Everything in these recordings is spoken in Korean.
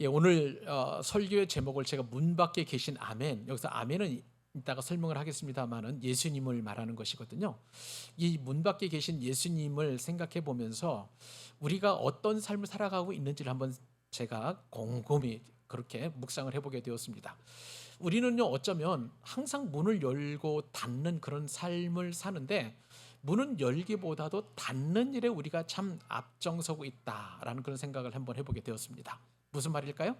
예, 오늘 설교의 제목을 제가 문 밖에 계신 아멘, 여기서 아멘은 이따가 설명을 하겠습니다만은 예수님을 말하는 것이거든요. 이 문 밖에 계신 예수님을 생각해 보면서 우리가 어떤 삶을 살아가고 있는지를 한번 제가 곰곰이 그렇게 묵상을 해보게 되었습니다. 우리는요, 어쩌면 항상 문을 열고 닫는 그런 삶을 사는데, 문은 열기보다도 닫는 일에 우리가 참 앞장서고 있다라는 그런 생각을 한번 해보게 되었습니다. 무슨 말일까요?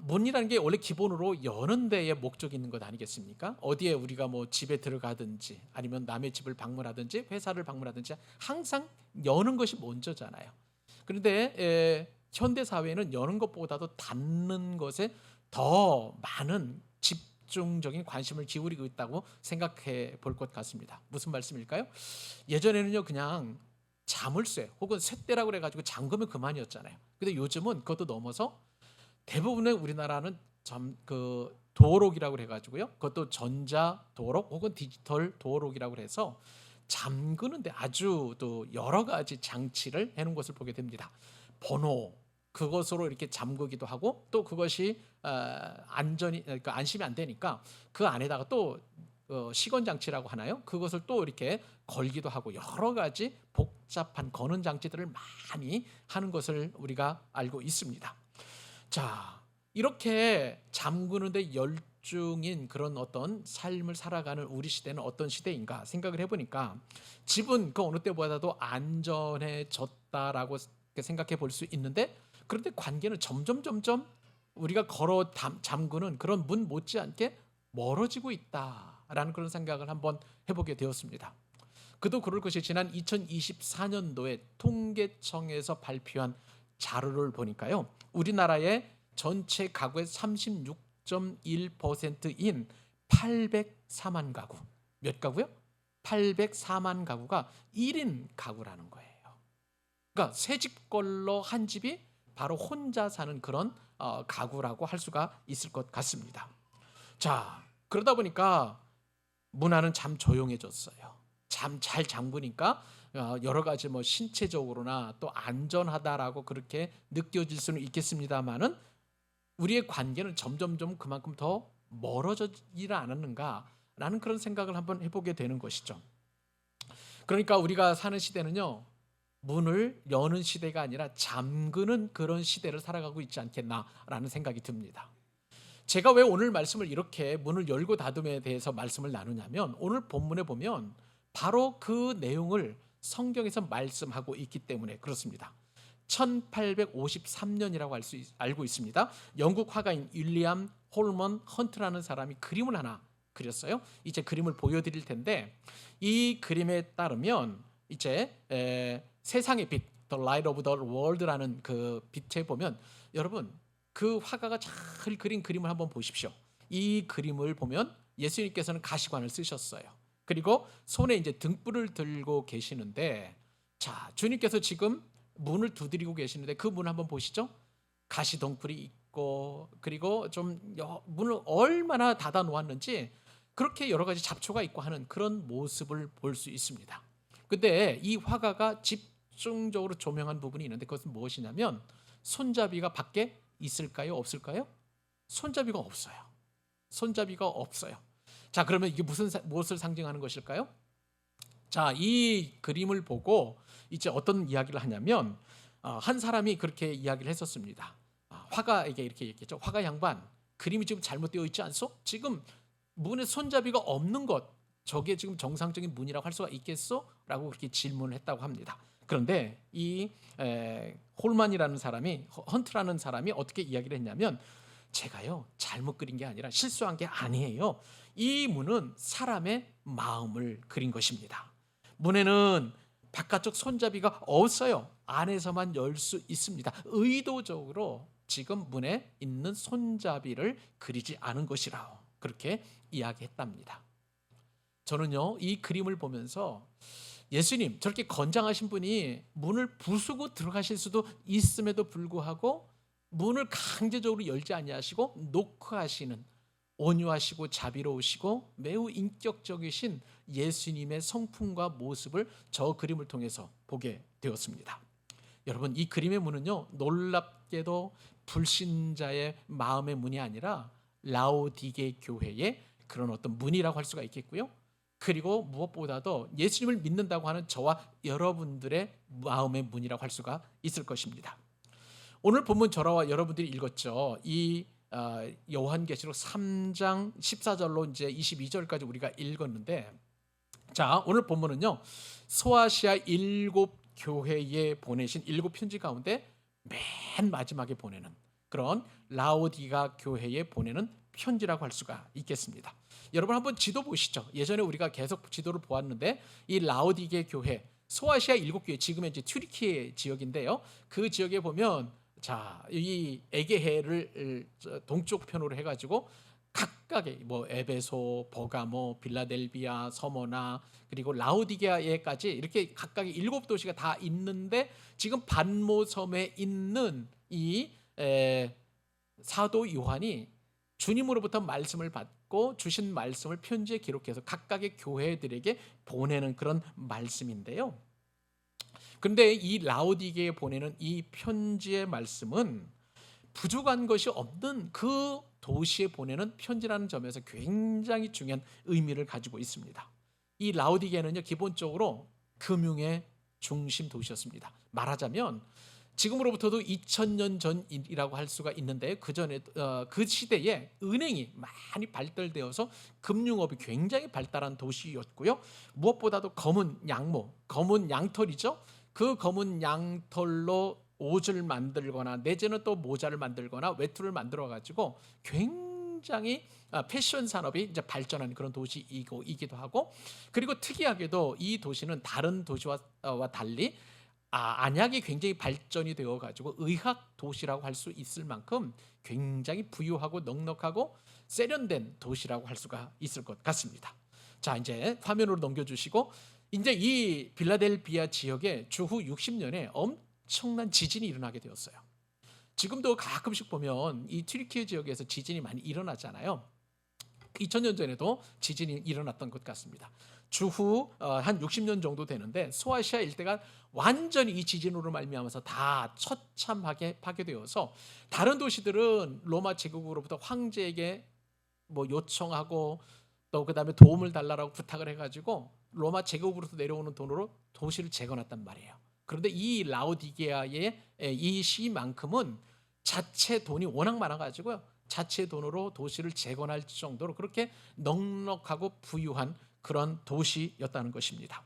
문이라는 게 원래 기본으로 여는 데에 목적이 있는 것 아니겠습니까? 어디에 우리가 뭐 집에 들어가든지 아니면 남의 집을 방문하든지 회사를 방문하든지 항상 여는 것이 먼저잖아요. 그런데 현대 사회는 여는 것보다도 닫는 것에 더 많은 집중적인 관심을 기울이고 있다고 생각해 볼 것 같습니다. 무슨 말씀일까요? 예전에는요, 그냥 자물쇠 혹은 쇳대라고 그래가지고 잠그면 그만이었잖아요. 근데 요즘은 그것도 넘어서 대부분의 우리나라는 그 도어록이라고 해가지고요, 그것도 전자 도어록 혹은 디지털 도어록이라고 해서 잠그는데 아주 또 여러 가지 장치를 해놓은 것을 보게 됩니다. 번호, 그것으로 이렇게 잠그기도 하고, 또 그것이 안전이, 그러니까 안심이 안 되니까 그 안에다가 또 시건 장치라고 하나요? 그것을 또 이렇게 걸기도 하고, 여러 가지 복잡한 거는 장치들을 많이 하는 것을 우리가 알고 있습니다. 자, 이렇게 잠그는데 열중인 그런 어떤 삶을 살아가는 우리 시대는 어떤 시대인가 생각을 해보니까, 집은 그 어느 때보다도 안전해졌다라고 생각해 볼 수 있는데, 그런데 관계는 점점 우리가 잠그는 그런 문 못지않게 멀어지고 있다라는 그런 생각을 한번 해보게 되었습니다. 그도 그럴 것이, 지난 2024년도에 통계청에서 발표한 자료를 보니까요, 우리나라의 전체 가구의 36.1%인 804만 가구, 몇 가구요? 804만 가구가 1인 가구라는 거예요. 그러니까 세 집걸로 한 집이 바로 혼자 사는 그런 가구라고 할 수가 있을 것 같습니다. 자, 그러다 보니까 문화는 참 조용해졌어요. 참 잘 잠그니까 여러 가지 뭐 신체적으로나 또 안전하다라고 그렇게 느껴질 수는 있겠습니다만은, 우리의 관계는 점점점 그만큼 더 멀어지지 않았는가라는 그런 생각을 한번 해보게 되는 것이죠. 그러니까 우리가 사는 시대는요, 문을 여는 시대가 아니라 잠그는 그런 시대를 살아가고 있지 않겠나라는 생각이 듭니다. 제가 왜 오늘 말씀을 이렇게 문을 열고 닫음에 대해서 말씀을 나누냐면, 오늘 본문에 보면 바로 그 내용을 성경에서 말씀하고 있기 때문에 그렇습니다. 1853년이라고 알고 있습니다. 영국 화가인 윌리엄 홀먼 헌트라는 사람이 그림을 하나 그렸어요. 이제 그림을 보여드릴 텐데, 이 그림에 따르면 이제 세상의 빛, The Light of the World라는 그 빛에 보면, 여러분, 그 화가가 잘 그린 그림을 한번 보십시오. 이 그림을 보면 예수님께서는 가시관을 쓰셨어요. 그리고 손에 이제 등불을 들고 계시는데, 자, 주님께서 지금 문을 두드리고 계시는데 그 문 한번 보시죠. 가시덩굴이 있고, 그리고 좀 문을 얼마나 닫아 놓았는지 그렇게 여러 가지 잡초가 있고 하는 그런 모습을 볼 수 있습니다. 근데 이 화가가 집중적으로 조명한 부분이 있는데, 그것은 무엇이냐면, 손잡이가 밖에 있을까요? 없을까요? 손잡이가 없어요. 손잡이가 없어요. 자, 그러면 이게 무엇을 상징하는 것일까요? 자, 이 그림을 보고 이제 어떤 이야기를 하냐면, 한 사람이 그렇게 이야기를 했었습니다. 화가에게 이렇게 얘기했죠. 화가 양반, 그림이 지금 잘못되어 있지 않소? 지금 문에 손잡이가 없는 것, 저게 지금 정상적인 문이라고 할 수가 있겠소? 라고 그렇게 질문을 했다고 합니다. 그런데 이 홀만이라는 사람이, 헌트라는 사람이 어떻게 이야기를 했냐면, 제가요, 잘못 그린 게 아니라 실수한 게 아니에요. 이 문은 사람의 마음을 그린 것입니다. 문에는 바깥쪽 손잡이가 없어요. 안에서만 열 수 있습니다. 의도적으로 지금 문에 있는 손잡이를 그리지 않은 것이라고 그렇게 이야기했답니다. 저는요, 이 그림을 보면서 예수님, 저렇게 건장하신 분이 문을 부수고 들어가실 수도 있음에도 불구하고 문을 강제적으로 열지 아니하시고 노크하시는, 온유하시고 자비로우시고 매우 인격적이신 예수님의 성품과 모습을 저 그림을 통해서 보게 되었습니다. 여러분, 이 그림의 문은요, 놀랍게도 불신자의 마음의 문이 아니라 라오디게 교회의 그런 어떤 문이라고 할 수가 있겠고요. 그리고 무엇보다도 예수님을 믿는다고 하는 저와 여러분들의 마음의 문이라고 할 수가 있을 것입니다. 오늘 본문 저와 여러분들이 읽었죠. 이 요한계시록 3장 14절로 이제 22절까지 우리가 읽었는데, 자, 오늘 본문은요, 소아시아 7교회에 보내신 7편지 가운데 맨 마지막에 보내는 그런 라오디가 교회에 보내는 편지라고 할 수가 있겠습니다. 여러분 한번 지도 보시죠. 예전에 우리가 계속 지도를 보았는데 이 라오디게 교회, 소아시아 7교회, 지금 현재 튀르키예 지역인데요. 그 지역에 보면, 자, 이 에게해를 동쪽 편으로 해가지고 각각의 뭐 에베소, 버가모, 빌라델비아, 서머나, 그리고 라오디게아에까지 이렇게 각각의 7도시가 다 있는데, 지금 반모섬에 있는 이 사도 요한이 주님으로부터 말씀을 받고 주신 말씀을 편지에 기록해서 각각의 교회들에게 보내는 그런 말씀인데요. 그런데 이 라오디게에 보내는 이 편지의 말씀은 부족한 것이 없는 그 도시에 보내는 편지라는 점에서 굉장히 중요한 의미를 가지고 있습니다. 이 라오디게는요, 기본적으로 금융의 중심 도시였습니다. 말하자면 지금으로부터도 2000년 전이라고 할 수가 있는데, 그 전에 그 시대에 은행이 많이 발달되어서 금융업이 굉장히 발달한 도시였고요. 무엇보다도 검은 양모, 검은 양털이죠. 그 검은 양털로 옷을 만들거나 내지는 또 모자를 만들거나 외투를 만들어 가지고 굉장히 패션 산업이 이제 발전하는 그런 도시이기도 하고, 그리고 특이하게도 이 도시는 다른 도시와 달리 안약이 굉장히 발전이 되어 가지고 의학 도시라고 할 수 있을 만큼 굉장히 부유하고 넉넉하고 세련된 도시라고 할 수가 있을 것 같습니다. 자, 이제 화면으로 넘겨주시고, 이제 이 빌라델비아 지역에 주후 60년에 엄청난 지진이 일어나게 되었어요. 지금도 가끔씩 보면 이 튀르키예 지역에서 지진이 많이 일어나잖아요. 2000년 전에도 지진이 일어났던 것 같습니다. 주후 한 60년 정도 되는데 소아시아 일대가 완전히 이 지진으로 말미암아서 다 처참하게 파괴되어서, 다른 도시들은 로마 제국으로부터 황제에게 뭐 요청하고 또 그다음에 도움을 달라고 부탁을 해가지고 로마 제국으로부터 내려오는 돈으로 도시를 재건했단 말이에요. 그런데 이 라오디게아의 이 시만큼은 자체 돈이 워낙 많아가지고요, 자체 돈으로 도시를 재건할 정도로 그렇게 넉넉하고 부유한 그런 도시였다는 것입니다.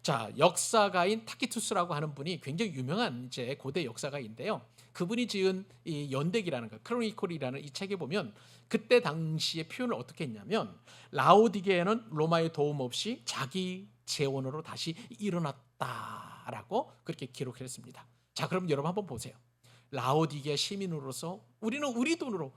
자, 역사가인 타키투스라고 하는 분이 굉장히 유명한 이제 고대 역사가인데요. 그분이 지은 이 연대기라는 거, 크로니콜이라는 이 책에 보면 그때 당시의 표현을 어떻게 했냐면, 라오디게는 로마의 도움 없이 자기 재원으로 다시 일어났다라고 그렇게 기록을 했습니다. 자, 그럼 여러분 한번 보세요. 라오디게 시민으로서 우리는 우리 돈으로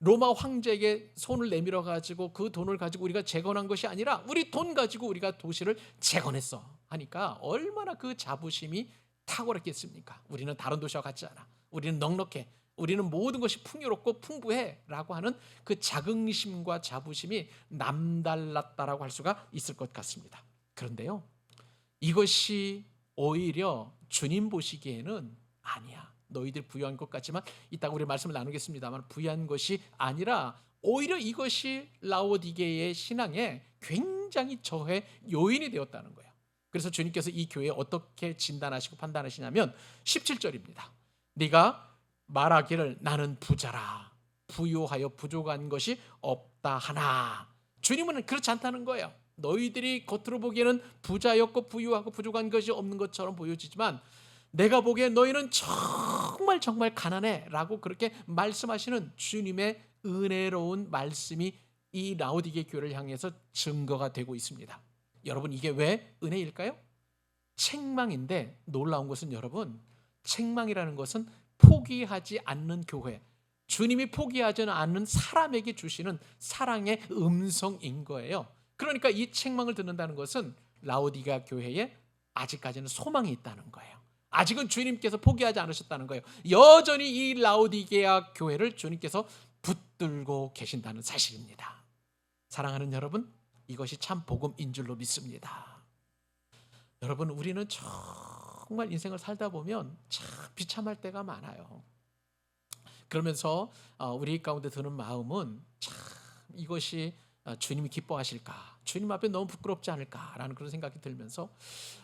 로마 황제에게 손을 내밀어 가지고 그 돈을 가지고 우리가 재건한 것이 아니라 우리 돈 가지고 우리가 도시를 재건했어 하니까 얼마나 그 자부심이 탁월했겠습니까? 우리는 다른 도시와 같지 않아. 우리는 넉넉해. 우리는 모든 것이 풍요롭고 풍부해 라고 하는 그 자긍심과 자부심이 남달랐다라고 할 수가 있을 것 같습니다. 그런데요, 이것이 오히려 주님 보시기에는 아니야, 너희들 부유한 것 같지만, 이따가 우리 말씀을 나누겠습니다만 부유한 것이 아니라 오히려 이것이 라오디게의 신앙에 굉장히 저해 요인이 되었다는 거예요. 그래서 주님께서 이 교회에 어떻게 진단하시고 판단하시냐면 17절입니다. 네가 말하기를 나는 부자라, 부유하여 부족한 것이 없다 하나. 주님은 그렇지 않다는 거예요. 너희들이 겉으로 보기에는 부자였고 부유하고 부족한 것이 없는 것처럼 보여지지만 내가 보기에 너희는 정말 정말 가난해 라고 그렇게 말씀하시는 주님의 은혜로운 말씀이 이 라오디게 교회를 향해서 증거가 되고 있습니다. 여러분, 이게 왜 은혜일까요? 책망인데 놀라운 것은, 여러분, 책망이라는 것은 포기하지 않는 교회, 주님이 포기하지 않는 사람에게 주시는 사랑의 음성인 거예요. 그러니까 이 책망을 듣는다는 것은 라오디게아 교회에 아직까지는 소망이 있다는 거예요. 아직은 주님께서 포기하지 않으셨다는 거예요. 여전히 이 라오디게아 교회를 주님께서 붙들고 계신다는 사실입니다. 사랑하는 여러분, 이것이 참 복음인 줄로 믿습니다. 여러분, 우리는 정말 인생을 살다 보면 참 비참할 때가 많아요. 그러면서 우리 가운데 드는 마음은 참 이것이 주님이 기뻐하실까? 주님 앞에 너무 부끄럽지 않을까라는 그런 생각이 들면서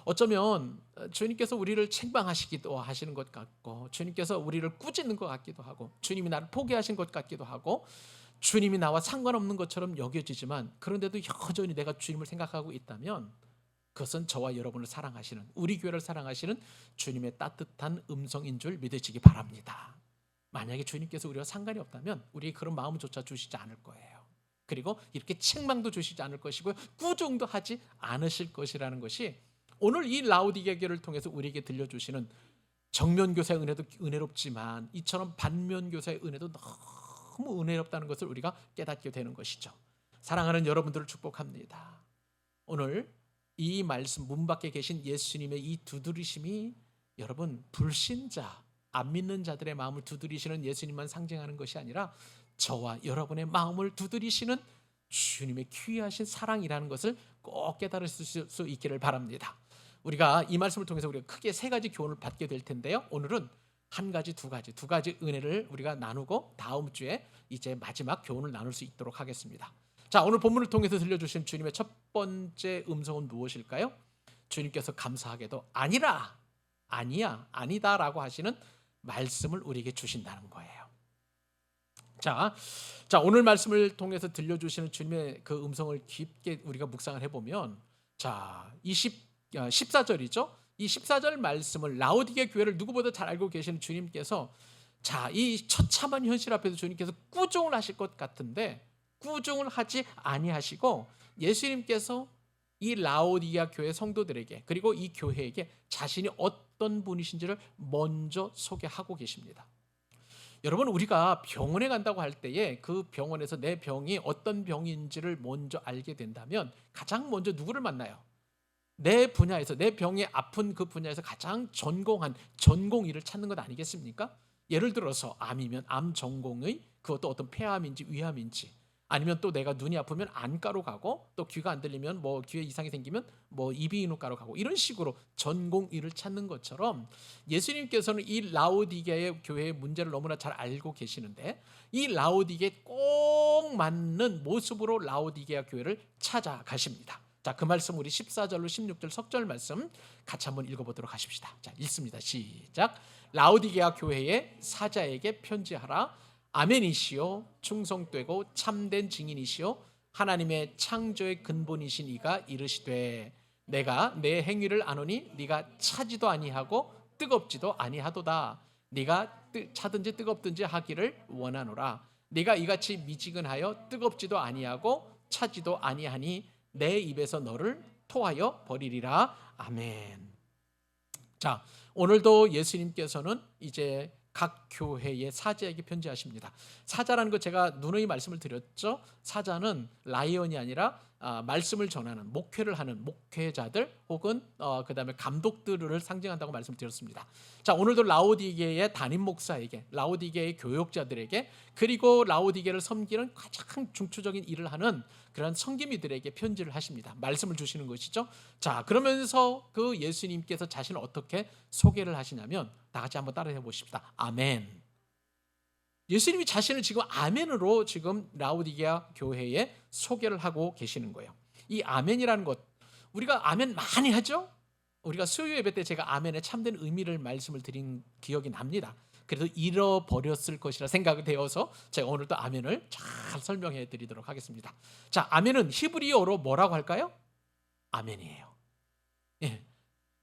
어쩌면 주님께서 우리를 책망하시기도 하시는 것 같고, 주님께서 우리를 꾸짖는 것 같기도 하고, 주님이 나를 포기하신 것 같기도 하고, 주님이 나와 상관없는 것처럼 여겨지지만, 그런데도 여전히 내가 주님을 생각하고 있다면 그것은 저와 여러분을 사랑하시는, 우리 교회를 사랑하시는 주님의 따뜻한 음성인 줄 믿으시기 바랍니다. 만약에 주님께서 우리와 상관이 없다면 우리 그런 마음조차 주시지 않을 거예요. 그리고 이렇게 책망도 주시지 않을 것이고요, 꾸중도 하지 않으실 것이라는 것이 오늘 이 라오디게아 교회를 통해서 우리에게 들려주시는 정면교사의 은혜도 은혜롭지만 이처럼 반면교사의 은혜도 너무 은혜롭다는 것을 우리가 깨닫게 되는 것이죠. 사랑하는 여러분들을 축복합니다. 오늘 이 말씀, 문 밖에 계신 예수님의 이 두드리심이 여러분, 불신자, 안 믿는 자들의 마음을 두드리시는 예수님만 상징하는 것이 아니라 저와 여러분의 마음을 두드리시는 주님의 귀하신 사랑이라는 것을 꼭 깨달으실 수 있기를 바랍니다. 우리가 이 말씀을 통해서 우리가 크게 세 가지 교훈을 받게 될 텐데요, 오늘은 한 가지, 두 가지 은혜를 우리가 나누고 다음 주에 이제 마지막 교훈을 나눌 수 있도록 하겠습니다. 자, 오늘 본문을 통해서 들려주신 주님의 첫 번째 음성은 무엇일까요? 주님께서 감사하게도 아니라, 아니야, 아니다라고 하시는 말씀을 우리에게 주신다는 거예요. 자, 오늘 말씀을 통해서 들려주시는 주님의 그 음성을 깊게 우리가 묵상을 해보면, 자, 14절이죠. 이 14절 말씀을, 라오디게아 교회를 누구보다 잘 알고 계시는 주님께서, 자, 이 처참한 현실 앞에서 주님께서 꾸중을 하실 것 같은데 꾸중을 하지 아니하시고, 예수님께서 이 라오디게아 교회 성도들에게, 그리고 이 교회에게 자신이 어떤 분이신지를 먼저 소개하고 계십니다. 여러분, 우리가 병원에 간다고 할 때에 그 병원에서 내 병이 어떤 병인지를 먼저 알게 된다면 가장 먼저 누구를 만나요? 내 분야에서, 내 병이 아픈 그 분야에서 가장 전공한 전공의를 찾는 것 아니겠습니까? 예를 들어서 암이면 암 전공의, 그것도 어떤 폐암인지 위암인지, 아니면 또 내가 눈이 아프면 안과로 가고, 또 귀가 안 들리면 뭐 귀에 이상이 생기면 뭐 이비인후과로 가고, 이런 식으로 전공의를 찾는 것처럼 예수님께서는 이 라오디게아의 교회의 문제를 너무나 잘 알고 계시는데, 이 라오디게아에 꼭 맞는 모습으로 라오디게아 교회를 찾아가십니다. 자, 그 말씀 우리 14절로 16절 석절 말씀 같이 한번 읽어보도록 하십시다. 자, 읽습니다. 시작. 라오디게아 교회의 사자에게 편지하라. 아멘이시요, 충성되고 참된 증인이시요, 하나님의 창조의 근본이신 이가 이르시되, 내가 내 행위를 아노니 네가 차지도 아니하고 뜨겁지도 아니하도다. 네가 차든지 뜨겁든지 하기를 원하노라. 네가 이같이 미지근하여 뜨겁지도 아니하고 차지도 아니하니 내 입에서 너를 토하여 버리리라. 아멘. 자, 오늘도 예수님께서는 이제 각 교회의 사자에게 편지하십니다. 사자라는 것 제가 누누이 말씀을 드렸죠. 사자는 라이언이 아니라 말씀을 전하는, 목회를 하는 목회자들 혹은 그다음에 감독들을 상징한다고 말씀드렸습니다. 자, 오늘도 라오디게아의 담임 목사에게, 라오디게아의 교역자들에게, 그리고 라오디게아를 섬기는 가장 중추적인 일을 하는 그런 성기미들에게 편지를 하십니다. 말씀을 주시는 것이죠. 자, 그러면서 그 예수님께서 자신을 어떻게 소개를 하시냐면, 다 같이 한번 따라해 보십시다. 아멘. 예수님이 자신을 지금 아멘으로 지금 라오디게아 교회에 소개를 하고 계시는 거예요. 이 아멘이라는 것, 우리가 아멘 많이 하죠? 우리가 수요 예배 때 제가 아멘의 참된 의미를 말씀을 드린 기억이 납니다. 그래도 잃어버렸을 것이라 생각이 되어서 제가 오늘도 아멘을 잘 설명해 드리도록 하겠습니다. 자, 아멘은 히브리어로 뭐라고 할까요? 아멘이에요. 예.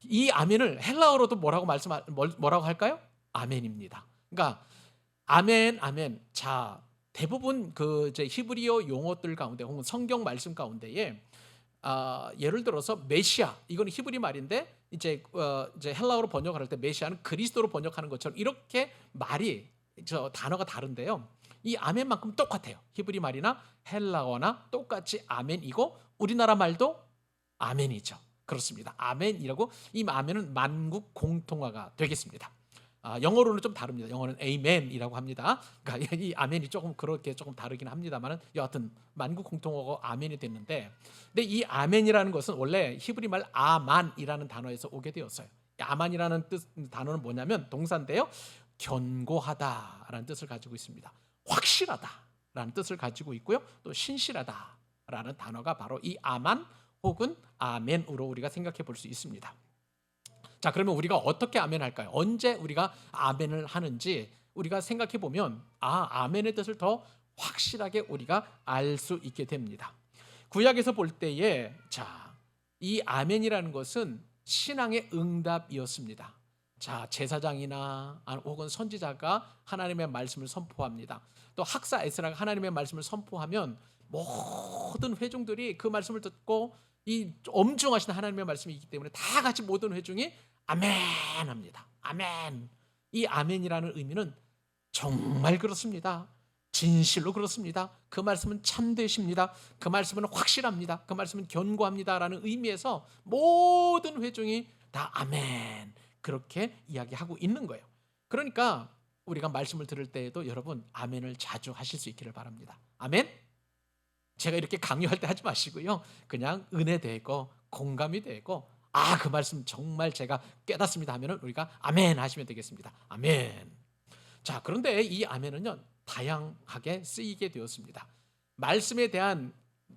이 아멘을 헬라어로도 뭐라고 할까요? 아멘입니다. 그러니까 아멘, 아멘. 자, 대부분 그 이제 히브리어 용어들 가운데 혹은 성경 말씀 가운데에 예를 들어서 메시아, 이건 히브리 말인데 이제 헬라어로 번역할 때 메시아는 그리스도로 번역하는 것처럼 이렇게 말이 단어가 다른데요. 이 아멘만큼 똑같아요. 히브리 말이나 헬라어나 똑같이 아멘이고 우리나라 말도 아멘이죠. 그렇습니다. 아멘이라고, 이 아멘은 만국 공통어가 되겠습니다. 영어로는 좀 다릅니다. 영어는 아멘이라고 합니다. 그러니까 이 아멘이 조금 그렇게 조금 다르긴 합니다만은 여하튼 만국 공통어가 아멘이 됐는데, 근데 이 아멘이라는 것은 원래 히브리 말 아만이라는 단어에서 오게 되었어요. 아만이라는 단어는 뭐냐면 동사인데요. 견고하다라는 뜻을 가지고 있습니다. 확실하다라는 뜻을 가지고 있고요. 또 신실하다라는 단어가 바로 이 아만 혹은 아멘으로 우리가 생각해 볼 수 있습니다. 자, 그러면 우리가 어떻게 아멘 할까요? 언제 우리가 아멘을 하는지 우리가 생각해 보면 아멘의 뜻을 더 확실하게 우리가 알 수 있게 됩니다. 구약에서 볼 때에 이 아멘이라는 것은 신앙의 응답이었습니다. 자, 제사장이나 혹은 선지자가 하나님의 말씀을 선포합니다. 또 학사 에스라가 하나님의 말씀을 선포하면 모든 회중들이 그 말씀을 듣고 이 엄중하신 하나님의 말씀이 있기 때문에 다 같이 모든 회중이 아멘 합니다. 아멘. 이 아멘이라는 의미는 정말 그렇습니다. 진실로 그렇습니다. 그 말씀은 참되십니다. 그 말씀은 확실합니다. 그 말씀은 견고합니다라는 의미에서 모든 회중이 다 아멘 그렇게 이야기하고 있는 거예요. 그러니까 우리가 말씀을 들을 때에도 여러분 아멘을 자주 하실 수 있기를 바랍니다. 아멘. 제가 이렇게 강요할 때 하지 마시고요. 그냥 은혜되고 공감이 되고 그 말씀 정말 제가 깨닫습니다 하면은 우리가 아멘 하시면 되겠습니다. 아멘. 자, 그런데 이 아멘은요 다양하게 쓰이게 되었습니다. 말씀에 대한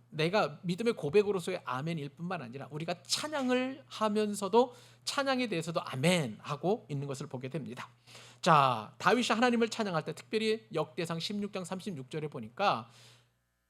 내가 믿음의 고백으로서의 아멘일 뿐만 아니라 우리가 찬양을 하면서도 찬양에 대해서도 아멘 하고 있는 것을 보게 됩니다. 자, 다윗이 하나님을 찬양할 때 특별히 역대상 16장 36절에 보니까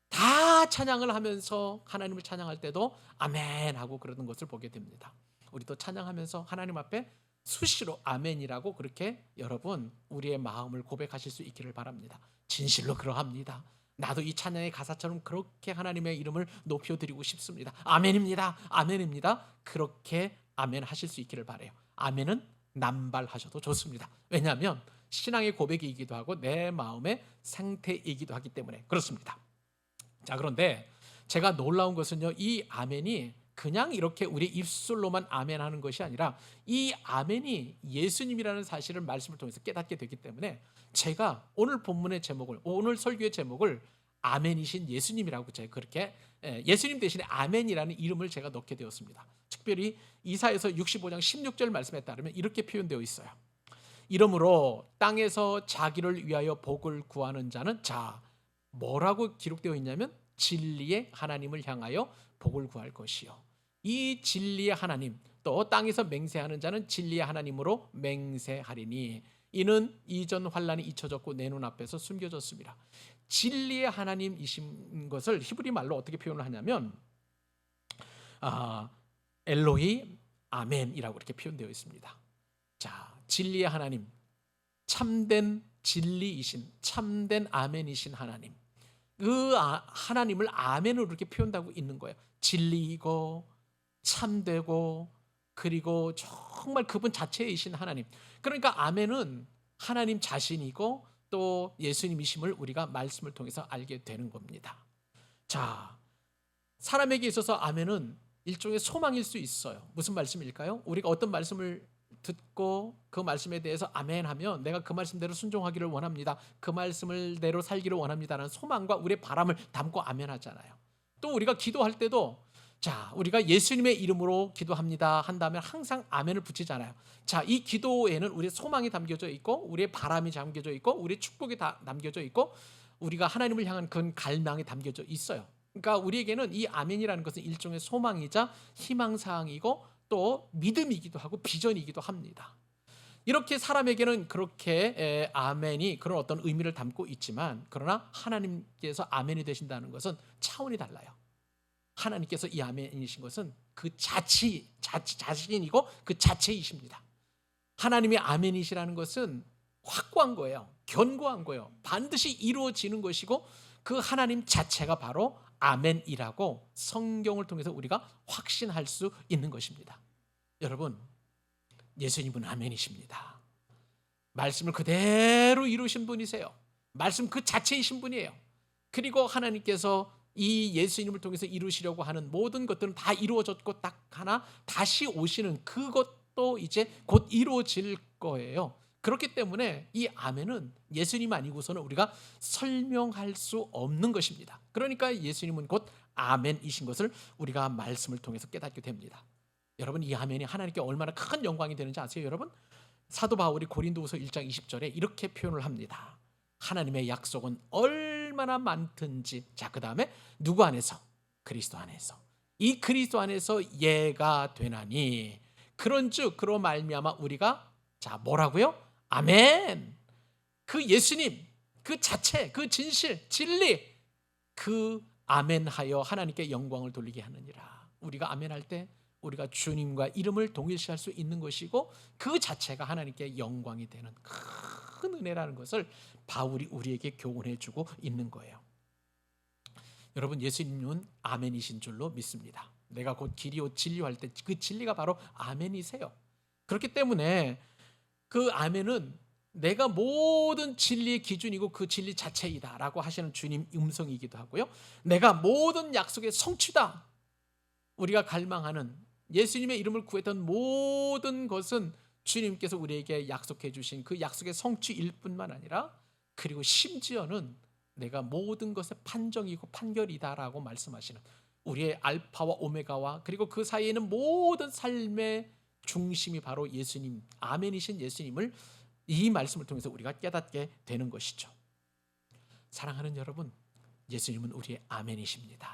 다 찬양을 하면서 하나님을 찬양할 때도 아멘 하고 그러는 것을 보게 됩니다. 우리도 찬양하면서 하나님 앞에 수시로 아멘이라고 그렇게 여러분 우리의 마음을 고백하실 수 있기를 바랍니다. 진실로 그러합니다. 나도 이 찬양의 가사처럼 그렇게 하나님의 이름을 높여드리고 싶습니다. 아멘입니다. 아멘입니다. 그렇게 아멘 하실 수 있기를 바라요. 아멘은 남발하셔도 좋습니다. 왜냐하면 신앙의 고백이기도 하고 내 마음의 상태이기도 하기 때문에 그렇습니다. 자, 그런데 제가 놀라운 것은요, 이 아멘이 그냥 이렇게 우리 입술로만 아멘 하는 것이 아니라 이 아멘이 예수님이라는 사실을 말씀을 통해서 깨닫게 되기 때문에 제가 오늘 본문의 제목을, 오늘 설교의 제목을 아멘이신 예수님이라고 제가 그렇게 예수님 대신에 아멘이라는 이름을 제가 넣게 되었습니다. 특별히 이사야서 65장 16절 말씀에 따르면 이렇게 표현되어 있어요. 이러므로 땅에서 자기를 위하여 복을 구하는 자는 뭐라고 기록되어 있냐면 진리의 하나님을 향하여 복을 구할 것이요. 이 진리의 하나님, 또 땅에서 맹세하는 자는 진리의 하나님으로 맹세하리니 이는 이전 환란이 잊혀졌고 내 눈앞에서 숨겨졌습니다. 진리의 하나님이신 것을 히브리 말로 어떻게 표현을 하냐면 엘로히 아멘이라고 이렇게 표현되어 있습니다. 자, 진리의 하나님, 참된 진리이신, 참된 아멘이신 하나님, 그 하나님을 아멘으로 이렇게 표현하고 있는 거예요. 진리이고 참되고 그리고 정말 그분 자체이신 하나님. 그러니까 아멘은 하나님 자신이고 또 예수님이심을 우리가 말씀을 통해서 알게 되는 겁니다. 자, 사람에게 있어서 아멘은 일종의 소망일 수 있어요. 무슨 말씀일까요? 우리가 어떤 말씀을 듣고 그 말씀에 대해서 아멘하면 내가 그 말씀대로 순종하기를 원합니다. 그 말씀을 대로 살기를 원합니다라는 소망과 우리의 바람을 담고 아멘하잖아요. 또 우리가 기도할 때도 우리가 예수님의 이름으로 기도합니다 한다면 항상 아멘을 붙이잖아요. 자, 이 기도에는 우리의 소망이 담겨져 있고 우리의 바람이 담겨져 있고 우리의 축복이 담겨져 있고 우리가 하나님을 향한 그 갈망이 담겨져 있어요. 그러니까 우리에게는 이 아멘이라는 것은 일종의 소망이자 희망사항이고 또 믿음이기도 하고 비전이기도 합니다. 이렇게 사람에게는 그렇게 아멘이 그런 어떤 의미를 담고 있지만 그러나 하나님께서 아멘이 되신다는 것은 차원이 달라요. 하나님께서 이 아멘이신 것은 그 자신이고 그 자체이십니다. 하나님의 아멘이시라는 것은 확고한 거예요. 견고한 거예요. 반드시 이루어지는 것이고 그 하나님 자체가 바로 아멘이라고 성경을 통해서 우리가 확신할 수 있는 것입니다. 여러분, 예수님은 아멘이십니다. 말씀을 그대로 이루신 분이세요. 말씀 그 자체이신 분이에요. 그리고 하나님께서 이 예수님을 통해서 이루시려고 하는 모든 것들은 다 이루어졌고 딱 하나 다시 오시는 그것도 이제 곧 이루어질 거예요. 그렇기 때문에 이 아멘은 예수님 아니고서는 우리가 설명할 수 없는 것입니다. 그러니까 예수님은 곧 아멘이신 것을 우리가 말씀을 통해서 깨닫게 됩니다. 여러분, 이 아멘이 하나님께 얼마나 큰 영광이 되는지 아세요, 여러분? 사도 바울이 고린도후서 1장 20절에 이렇게 표현을 합니다. 하나님의 약속은 얼마나 많든지, 자, 그 다음에 누구 안에서? 그리스도 안에서. 이 그리스도 안에서 예가 되나니 그런즉 그로 말미암아 우리가, 자, 뭐라고요? 아멘. 그 예수님, 그 자체, 그 진실, 진리, 그 아멘하여 하나님께 영광을 돌리게 하느니라. 우리가 아멘할 때 우리가 주님과 이름을 동일시할 수 있는 것이고 그 자체가 하나님께 영광이 되는 큰 은혜라는 것을 바울이 우리에게 교훈해 주고 있는 거예요. 여러분, 예수님은 아멘이신 줄로 믿습니다. 내가 곧 길이요 진리할 때 그 진리가 바로 아멘이세요. 그렇기 때문에 그 아멘은 내가 모든 진리의 기준이고 그 진리 자체이다 라고 하시는 주님 음성이기도 하고요, 내가 모든 약속의 성취다, 우리가 갈망하는 예수님의 이름을 구했던 모든 것은 주님께서 우리에게 약속해 주신 그 약속의 성취일 뿐만 아니라, 그리고 심지어는 내가 모든 것의 판정이고 판결이다라고 말씀하시는, 우리의 알파와 오메가와 그리고 그 사이에 있는 모든 삶의 중심이 바로 예수님, 아멘이신 예수님을 이 말씀을 통해서 우리가 깨닫게 되는 것이죠. 사랑하는 여러분, 예수님은 우리의 아멘이십니다.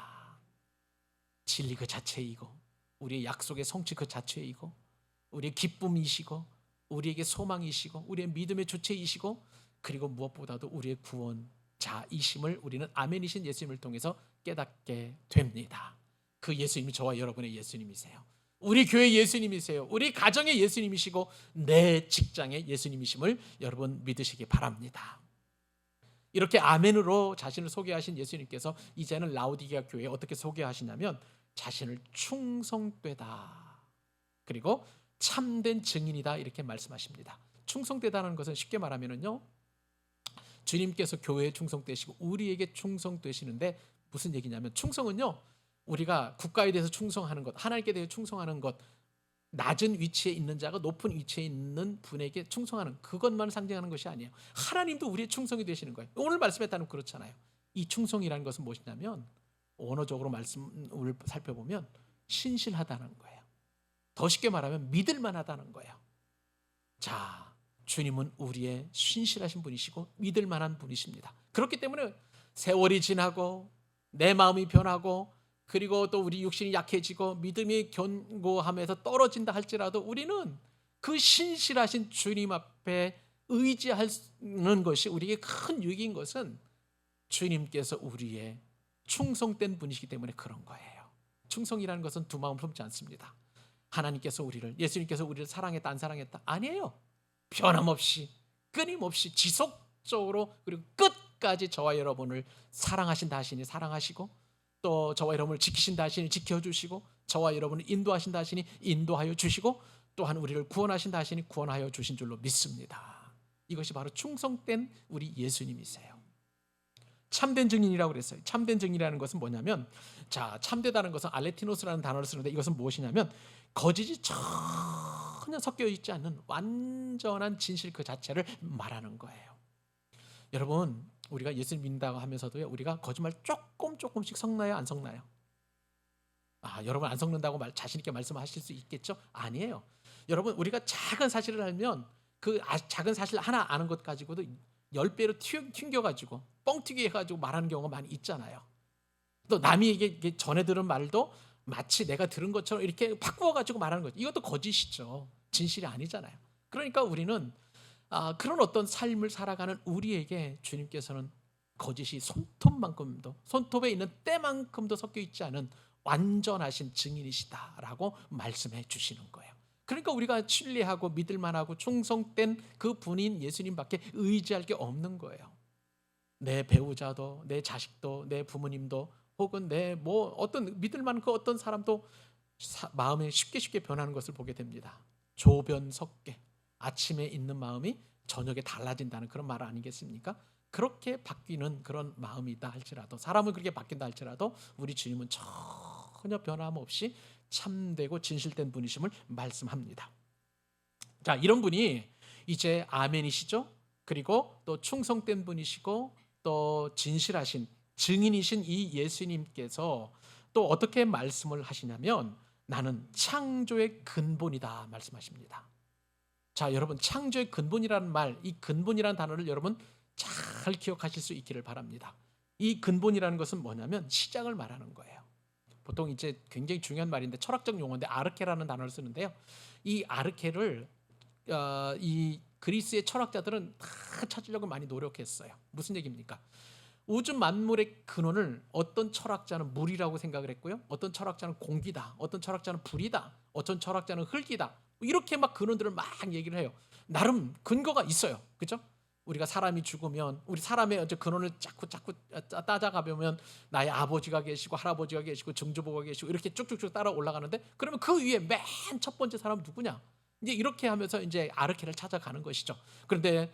진리 그 자체이고 우리의 약속의 성취 그 자체이고 우리의 기쁨이시고 우리에게 소망이시고 우리의 믿음의 주체이시고 그리고 무엇보다도 우리의 구원자이심을 우리는 아멘이신 예수님을 통해서 깨닫게 됩니다. 그 예수님이 저와 여러분의 예수님이세요. 우리 교회 예수님이세요. 우리 가정의 예수님이시고 내 직장의 예수님이심을 여러분 믿으시기 바랍니다. 이렇게 아멘으로 자신을 소개하신 예수님께서 이제는 라오디게아 교회에 어떻게 소개하시냐면 자신을 충성되다 그리고 참된 증인이다 이렇게 말씀하십니다. 충성되다는 것은 쉽게 말하면요, 주님께서 교회에 충성되시고 우리에게 충성되시는데 무슨 얘기냐면, 충성은요, 우리가 국가에 대해서 충성하는 것, 하나님께 대해 충성하는 것, 낮은 위치에 있는 자가 높은 위치에 있는 분에게 충성하는 그것만 상징하는 것이 아니에요. 하나님도 우리의 충성이 되시는 거예요. 오늘 말씀에 따르면 그렇잖아요. 이 충성이라는 것은 무엇이냐면 언어적으로 말씀을 살펴보면 신실하다는 거예요. 더 쉽게 말하면 믿을 만하다는 거예요. 자, 주님은 우리의 신실하신 분이시고 믿을 만한 분이십니다. 그렇기 때문에 세월이 지나고 내 마음이 변하고 그리고 또 우리 육신이 약해지고 믿음이 견고함에서 떨어진다 할지라도 우리는 그 신실하신 주님 앞에 의지하는 것이 우리에게 큰 유익인 것은 주님께서 우리의 충성된 분이시기 때문에 그런 거예요. 충성이라는 것은 두 마음 품지 않습니다. 하나님께서 우리를, 예수님께서 우리를 사랑했다 안 사랑했다 아니에요. 변함없이 끊임없이 지속적으로 그리고 끝까지 저와 여러분을 사랑하신다 하시니 사랑하시고 또 저와 여러분을 지키신다 하시니 지켜주시고 저와 여러분을 인도하신다 하시니 인도하여 주시고 또한 우리를 구원하신다 하시니 구원하여 주신 줄로 믿습니다. 이것이 바로 충성된 우리 예수님이세요. 참된 증인이라고 그랬어요. 참된 증인이라는 것은 뭐냐면, 자, 참되다는 것은 알레티노스라는 단어를 쓰는데 이것은 무엇이냐면 거짓이 전혀 섞여 있지 않는 완전한 진실 그 자체를 말하는 거예요. 여러분, 우리가 예수를 믿는다고 하면서도요, 우리가 거짓말 조금씩 섞나요, 안 섞나요? 여러분 안 섞는다고 자신 있게 말씀하실 수 있겠죠? 아니에요. 여러분, 우리가 작은 사실을 알면 그 작은 사실 하나 아는 것 가지고도 10배로 튕겨가지고 뻥튀기 해가지고 말하는 경우가 많이 있잖아요. 또 남이 이게 전에 들은 말도 마치 내가 들은 것처럼 이렇게 바꾸어가지고 말하는 거죠. 이것도 거짓이죠. 진실이 아니잖아요. 그러니까 우리는 그런 어떤 삶을 살아가는 우리에게 주님께서는 거짓이 손톱에 있는 때만큼도 섞여 있지 않은 완전하신 증인이시다라고 말씀해 주시는 거예요. 그러니까 우리가 신뢰하고 믿을 만하고 충성된 그 분인 예수님밖에 의지할 게 없는 거예요. 내 배우자도 내 자식도 내 부모님도 혹은 내 어떤 믿을 만한 그 어떤 사람도 마음이 쉽게 변하는 것을 보게 됩니다. 조변석계, 아침에 있는 마음이 저녁에 달라진다는 그런 말 아니겠습니까? 그렇게 바뀌는 그런 마음이다 할지라도, 사람은 그렇게 바뀐다 할지라도 우리 주님은 전혀 변함없이 참되고 진실된 분이심을 말씀합니다. 자, 이런 분이 이제 아멘이시죠. 그리고 또 충성된 분이시고 또 진실하신 증인이신 이 예수님께서 또 어떻게 말씀을 하시냐면, 나는 창조의 근본이다 말씀하십니다. 자, 여러분 창조의 근본이라는 말, 이 근본이라는 단어를 여러분 잘 기억하실 수 있기를 바랍니다. 이 근본이라는 것은 뭐냐면 시작을 말하는 거예요. 보통 이제 굉장히 중요한 말인데 철학적 용어인데 아르케라는 단어를 쓰는데요. 이 아르케를 이 그리스의 철학자들은 다 찾으려고 많이 노력했어요. 무슨 얘기입니까? 우주 만물의 근원을 어떤 철학자는 물이라고 생각을 했고요. 어떤 철학자는 공기다. 어떤 철학자는 불이다. 어떤 철학자는 흙이다. 이렇게 막 근원들을 막 얘기를 해요. 나름 근거가 있어요. 그렇죠? 우리가 사람이 죽으면 우리 사람의 어째 근원을 자꾸 따져가 보면 나의 아버지가 계시고 할아버지가 계시고 증조부가 계시고 이렇게 쭉쭉쭉 따라 올라가는데 그러면 그 위에 맨 첫 번째 사람은 누구냐? 이제 이렇게 하면서 이제 아르케를 찾아가는 것이죠. 그런데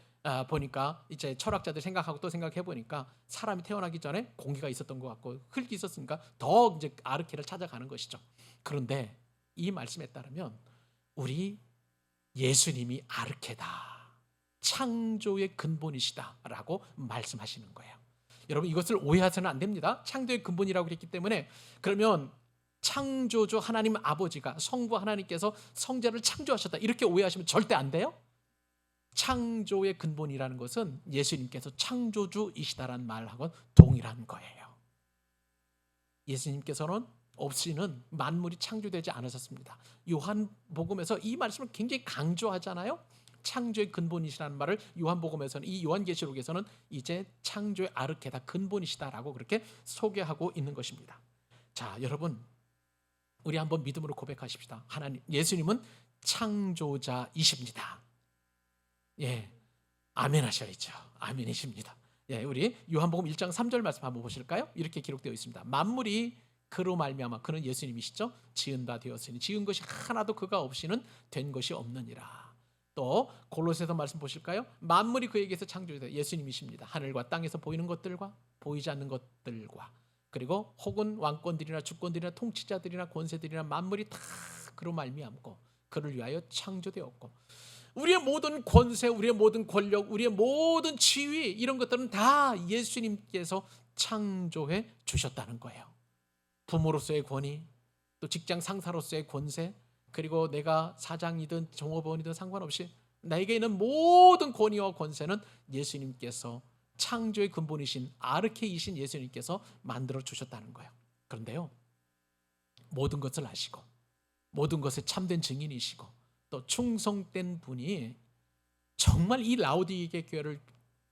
보니까 이제 철학자들 생각하고 또 생각해 보니까 사람이 태어나기 전에 공기가 있었던 것 같고 흙이 있었으니까 더 이제 아르케를 찾아가는 것이죠. 그런데 이 말씀에 따르면 우리 예수님이 아르케다. 창조의 근본이시다라고 말씀하시는 거예요. 여러분 이것을 오해하서는 안 됩니다. 창조의 근본이라고 그랬기 때문에 그러면 창조주 하나님 아버지가 성부 하나님께서 성자를 창조하셨다 이렇게 오해하시면 절대 안 돼요. 창조의 근본이라는 것은 예수님께서 창조주이시다라는 말하고 동일한 거예요. 예수님께서는 없이는 만물이 창조되지 않으셨습니다. 요한복음에서 이 말씀을 굉장히 강조하잖아요. 창조의 근본이시라는 말을 요한복음에서는 이 요한계시록에서는 이제 창조의 아르케다 근본이시다라고 그렇게 소개하고 있는 것입니다. 자, 여러분 우리 한번 믿음으로 고백하십시다. 하나님 예수님은 창조자이십니다. 예, 아멘 하셔야죠. 아멘이십니다. 예, 우리 요한복음 1장 3절 말씀 한번 보실까요? 이렇게 기록되어 있습니다. 만물이 그로 말미암아 그는 예수님이시죠. 지은 바 되었으니 지은 것이 하나도 그가 없이는 된 것이 없느니라. 또 골로새서 말씀 보실까요? 만물이 그에게서 창조되어 예수님이십니다. 하늘과 땅에서 보이는 것들과 보이지 않는 것들과 그리고 혹은 왕권들이나 주권들이나 통치자들이나 권세들이나 만물이 다 그로 말미암고 그를 위하여 창조되었고 우리의 모든 권세, 우리의 모든 권력, 우리의 모든 지위 이런 것들은 다 예수님께서 창조해 주셨다는 거예요. 부모로서의 권위, 또 직장 상사로서의 권세, 그리고 내가 사장이든 종업원이든 상관없이 나에게 있는 모든 권위와 권세는 예수님께서 창조의 근본이신 아르케이신 예수님께서 만들어 주셨다는 거예요. 그런데요, 모든 것을 아시고 모든 것에 참된 증인이시고 또 충성된 분이 정말 이 라오디게 교회를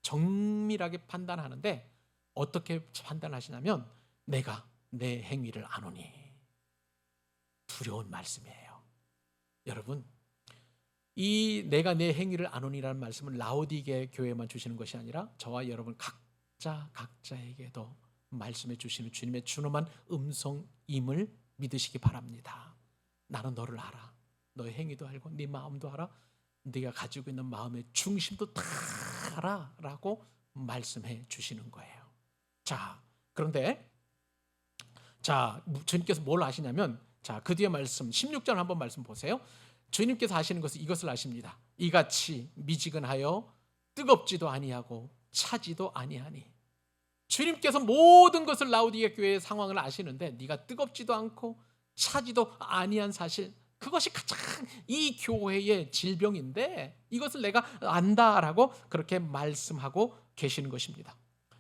정밀하게 판단하는데 어떻게 판단하시냐면 내가 내 행위를 아노니 두려운 말씀이에요. 여러분 이 내가 내 행위를 아노니라는 말씀은 라오디게 교회만 주시는 것이 아니라 저와 여러분 각자에게도 말씀해 주시는 주님의 준엄한 음성임을 믿으시기 바랍니다. 나는 너를 알아. 너의 행위도 알고 네 마음도 알아. 네가 가지고 있는 마음의 중심도 다 알아 라고 말씀해 주시는 거예요. 자, 그런데 주님께서 뭘 하시냐면 그 뒤에 말씀 16절 한번 말씀 보세요. 주님께서 하시는 것은 이것을 아십니다. 이같이 미지근하여 뜨겁지도 아니하고 차지도 아니하니. 주님께서 모든 것을 라오디게 교회의 상황을 아시는데 네가 뜨겁지도 않고 차지도 아니한 사실, 그것이 가장 이 교회의 질병인데 이것을 내가 안다라고 그렇게 말씀하고 계시는 것입니다.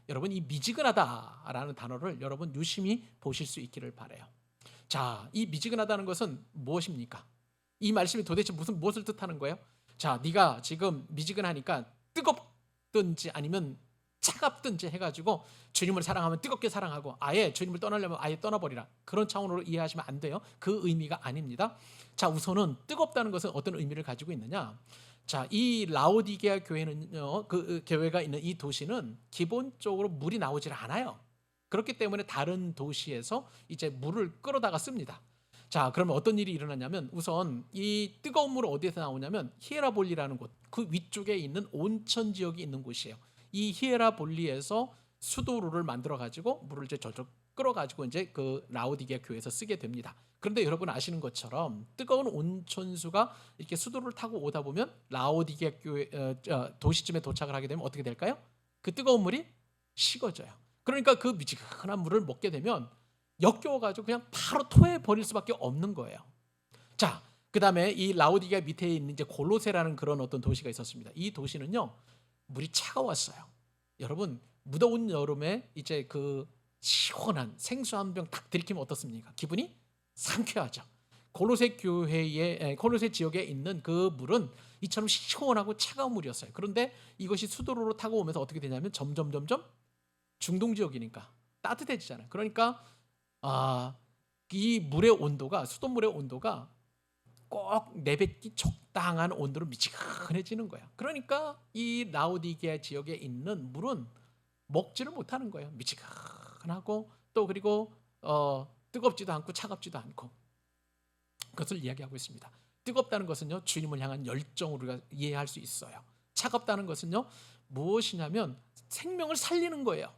여러분 이 미지근하다라는 단어를 여러분 유심히 보실 수 있기를 바라요. 자, 이 미지근하다는 것은 무엇입니까? 이 말씀이 도대체 무엇을 뜻하는 거예요? 자, 네가 지금 미지근하니까 뜨겁든지 아니면 차갑든지 해가지고 주님을 사랑하면 뜨겁게 사랑하고 아예 주님을 떠나려면 아예 떠나버리라, 그런 차원으로 이해하시면 안 돼요. 그 의미가 아닙니다. 자, 우선은 뜨겁다는 것은 어떤 의미를 가지고 있느냐? 자, 이 라오디게아 교회는요, 그 교회가 있는 이 도시는 기본적으로 물이 나오질 않아요. 그렇기 때문에 다른 도시에서 이제 물을 끌어다가 씁니다. 자, 그러면 어떤 일이 일어나냐면 우선 이 뜨거운 물은 어디에서 나오냐면 히에라볼리라는 곳, 그 위쪽에 있는 온천 지역이 있는 곳이에요. 이 히에라볼리에서 수도로를 만들어 가지고 물을 이제 저쪽 끌어 가지고 이제 그 라오디게아 교회에서 쓰게 됩니다. 그런데 여러분 아시는 것처럼 뜨거운 온천수가 이렇게 수도를 타고 오다 보면 라오디게아 교회 도시쯤에 도착을 하게 되면 어떻게 될까요? 그 뜨거운 물이 식어져요. 그러니까 그 미지근한 물을 먹게 되면 역겨워가지고 그냥 바로 토해 버릴 수밖에 없는 거예요. 자, 그다음에 이 라오디게아 밑에 있는 이제 골로새라는 그런 어떤 도시가 있었습니다. 이 도시는요, 물이 차가웠어요. 여러분, 무더운 여름에 이제 그 시원한 생수 한 병 딱 들이키면 어떻습니까? 기분이 상쾌하죠. 콜로새 지역에 있는 그 물은 이처럼 시원하고 차가운 물이었어요. 그런데 이것이 수도로로 타고 오면서 어떻게 되냐면 점점 중동 지역이니까 따뜻해지잖아요. 그러니까 이 물의 온도가, 수돗물의 온도가 꼭 내뱉기 적당한 온도로 미지근해지는 거야. 그러니까 이 라오디게아 지역에 있는 물은 먹지를 못하는 거예요. 미지근하고 또 그리고 뜨겁지도 않고 차갑지도 않고, 그것을 이야기하고 있습니다. 뜨겁다는 것은요, 주님을 향한 열정으로 우리가 이해할 수 있어요. 차갑다는 것은요, 무엇이냐면 생명을 살리는 거예요.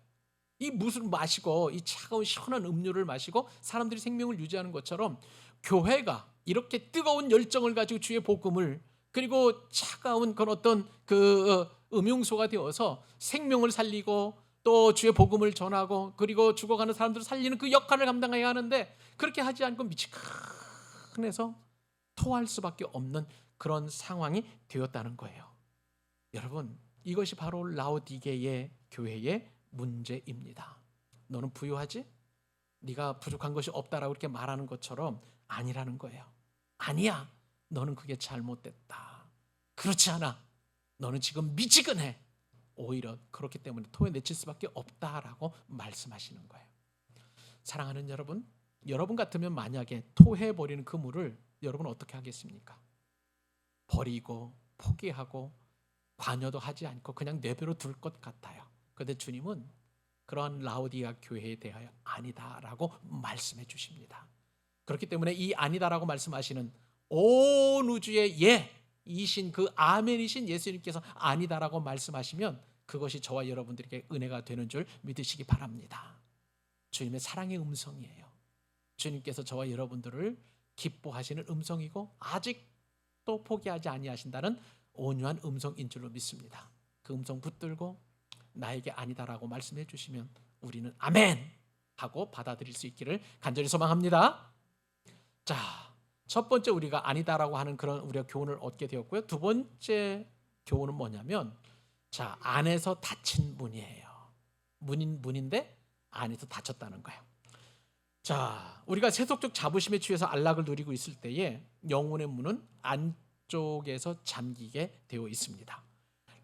이 물을 마시고 이 차가운 시원한 음료를 마시고 사람들이 생명을 유지하는 것처럼 교회가 이렇게 뜨거운 열정을 가지고 주의 복음을, 그리고 차가운 그런 어떤 그 음용소가 되어서 생명을 살리고 또 주의 복음을 전하고 그리고 죽어가는 사람들을 살리는 그 역할을 감당해야 하는데, 그렇게 하지 않고 미치근해서 토할 수밖에 없는 그런 상황이 되었다는 거예요. 여러분, 이것이 바로 라오디게의 교회의 문제입니다. 너는 부유하지? 네가 부족한 것이 없다라고 이렇게 말하는 것처럼 아니라는 거예요. 아니야, 너는 그게 잘못됐다. 그렇지 않아, 너는 지금 미지근해. 오히려 그렇기 때문에 토해내칠 수밖에 없다라고 말씀하시는 거예요. 사랑하는 여러분, 여러분 같으면 만약에 토해버리는 그 물을 여러분 어떻게 하겠습니까? 버리고 포기하고 관여도 하지 않고 그냥 내버려 둘 것 같아요. 그런데 주님은 그러한 라오디게아 교회에 대하여 아니다라고 말씀해 주십니다. 그렇기 때문에 이 아니다라고 말씀하시는 온 우주의 이신 그 아멘이신 예수님께서 아니다라고 말씀하시면 그것이 저와 여러분들에게 은혜가 되는 줄 믿으시기 바랍니다. 주님의 사랑의 음성이에요. 주님께서 저와 여러분들을 기뻐하시는 음성이고 아직도 포기하지 아니하신다는 온유한 음성인 줄로 믿습니다. 그 음성 붙들고 나에게 아니다라고 말씀해 주시면 우리는 아멘 하고 받아들일 수 있기를 간절히 소망합니다. 자, 첫 번째 우리가 아니다라고 하는 그런 우리가 교훈을 얻게 되었고요. 두 번째 교훈은 뭐냐면, 자, 안에서 닫힌 문이에요. 문인데 안에서 닫혔다는 거예요. 자, 우리가 세속적 자부심에 취해서 안락을 누리고 있을 때에 영혼의 문은 안쪽에서 잠기게 되어 있습니다.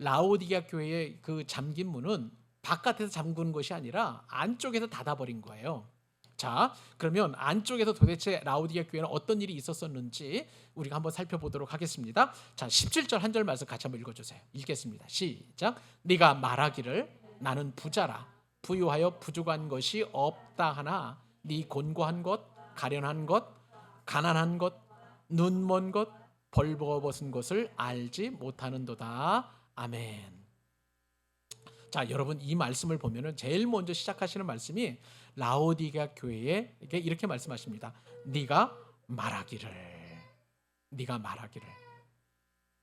라오디게아 교회의 그 잠긴 문은 바깥에서 잠그는 것이 아니라 안쪽에서 닫아버린 거예요. 자, 그러면 안쪽에서 도대체 라오디게아 교회는 어떤 일이 있었었는지 우리가 한번 살펴보도록 하겠습니다. 자, 17절 한 절 말씀 같이 한번 읽어주세요. 읽겠습니다. 시작. 네가 말하기를 나는 부자라 부유하여 부족한 것이 없다 하나 네 곤고한 것, 가련한 것, 가난한 것, 눈먼 것, 벌거벗은 것을 알지 못하는도다. 아멘. 자, 여러분, 이 말씀을 보면은 제일 먼저 시작하시는 말씀이 라오디게아 교회에 이렇게 말씀하십니다. 네가 말하기를.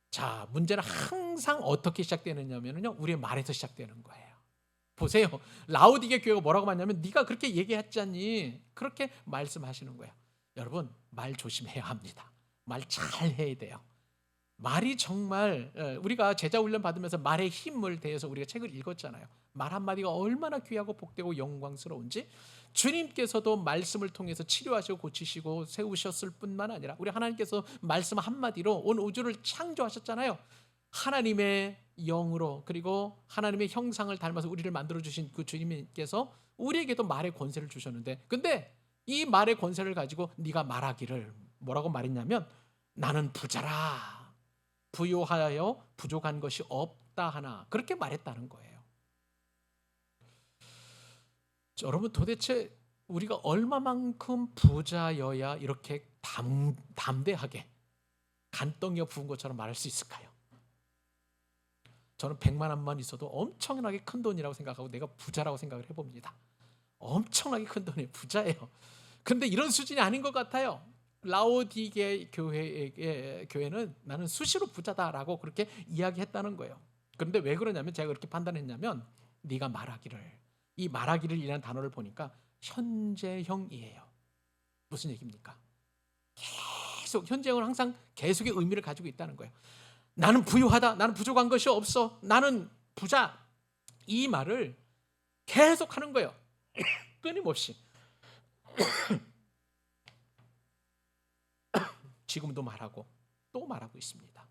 자, 문제는 항상 어떻게 시작되느냐면요, 우리의 말에서 시작되는 거예요. 보세요, 라오디게아 교회가 뭐라고 말하냐면 네가 그렇게 얘기했잖니, 그렇게 말씀하시는 거예요. 여러분, 말 조심해야 합니다. 말 잘 해야 돼요. 말이 정말, 우리가 제자 훈련 받으면서 말의 힘을 대해서 우리가 책을 읽었잖아요. 말 한마디가 얼마나 귀하고 복되고 영광스러운지, 주님께서도 말씀을 통해서 치료하시고 고치시고 세우셨을 뿐만 아니라 우리 하나님께서 말씀 한마디로 온 우주를 창조하셨잖아요. 하나님의 영으로, 그리고 하나님의 형상을 닮아서 우리를 만들어주신 그 주님께서 우리에게도 말의 권세를 주셨는데, 근데 이 말의 권세를 가지고 네가 말하기를 뭐라고 말했냐면 나는 부자라 부유하여 부족한 것이 없다 하나, 그렇게 말했다는 거예요. 여러분, 도대체 우리가 얼마만큼 부자여야 이렇게 담대하게 간덩이가 부은 것처럼 말할 수 있을까요? 저는 100만 원만 있어도 엄청나게 큰 돈이라고 생각하고 내가 부자라고 생각을 해봅니다. 엄청나게 큰 돈이에요. 부자예요. 근데 이런 수준이 아닌 것 같아요. 라오디게 교회는 나는 수시로 부자다라고 그렇게 이야기했다는 거예요. 그런데 왜 그러냐면, 제가 그렇게 판단했냐면, 네가 말하기를, 이 말하기를이라는 단어를 보니까 현재형이에요. 무슨 얘기입니까? 계속 현재형은 항상 계속의 의미를 가지고 있다는 거예요. 나는 부유하다. 나는 부족한 것이 없어. 나는 부자. 이 말을 계속 하는 거예요. 끊임없이. 지금도 말하고 또 말하고 있습니다.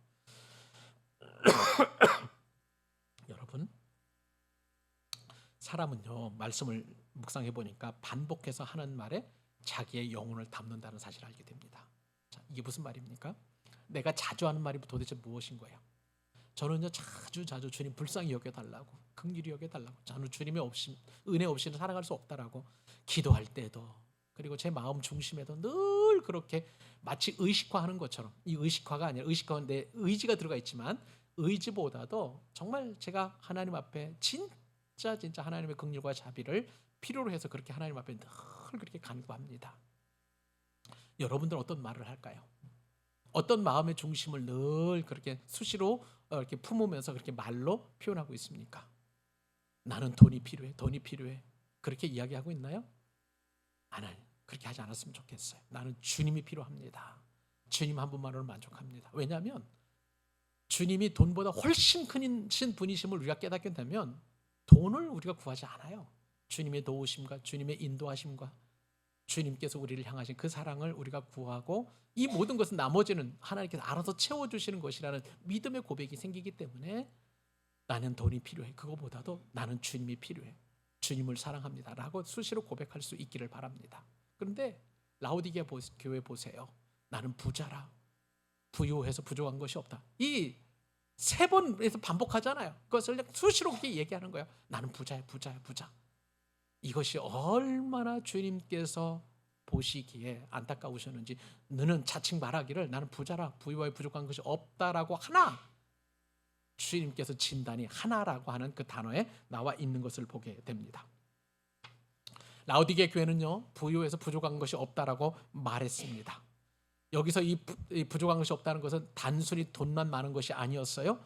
여러분, 사람은요, 말씀을 묵상해 보니까 반복해서 하는 말에 자기의 영혼을 담는다는 사실을 알게 됩니다. 자, 이게 무슨 말입니까? 내가 자주 하는 말이 도대체 무엇인 거예요? 저는요, 자주 주님 불쌍히 여겨달라고, 긍휼히 여겨달라고, 저는 주님의 없이, 은혜 없이는 살아갈 수 없다라고 기도할 때도, 그리고 제 마음 중심에도 늘 그렇게 마치 의식화하는 것처럼, 이 의식화가 아니라, 의식화는 내 의지가 들어가 있지만 의지보다도 정말 제가 하나님 앞에 진짜 하나님의 긍휼과 자비를 필요로 해서 그렇게 하나님 앞에 늘 그렇게 간구합니다. 여러분들은 어떤 말을 할까요? 어떤 마음의 중심을 늘 그렇게 수시로 이렇게 품으면서 그렇게 말로 표현하고 있습니까? 나는 돈이 필요해. 그렇게 이야기하고 있나요? 아니요. 그렇게 하지 않았으면 좋겠어요. 나는 주님이 필요합니다. 주님 한 분만으로 만족합니다. 왜냐하면 주님이 돈보다 훨씬 큰 분이심을 우리가 깨닫게 되면 돈을 우리가 구하지 않아요. 주님의 도우심과 주님의 인도하심과 주님께서 우리를 향하신 그 사랑을 우리가 구하고, 이 모든 것은 나머지는 하나님께서 알아서 채워주시는 것이라는 믿음의 고백이 생기기 때문에 나는 돈이 필요해. 그거보다도 나는 주님이 필요해. 주님을 사랑합니다 라고 수시로 고백할 수 있기를 바랍니다. 그런데 라오디게아 교회 보세요. 나는 부자라. 부유해서 부족한 것이 없다. 이 세 번에서 반복하잖아요. 그것을 수시로 그렇게 얘기하는 거예요. 나는 부자야. 이것이 얼마나 주님께서 보시기에 안타까우셨는지, 너는 자칭 말하기를 나는 부자라, 부유하여 부족한 것이 없다라고 하나 주님께서 진단이 하나라고 하는 그 단어에 나와 있는 것을 보게 됩니다. 라오디게아 교회는요, 부유해서 부족한 것이 없다라고 말했습니다. 여기서 이 부족한 것이 없다는 것은 단순히 돈만 많은 것이 아니었어요.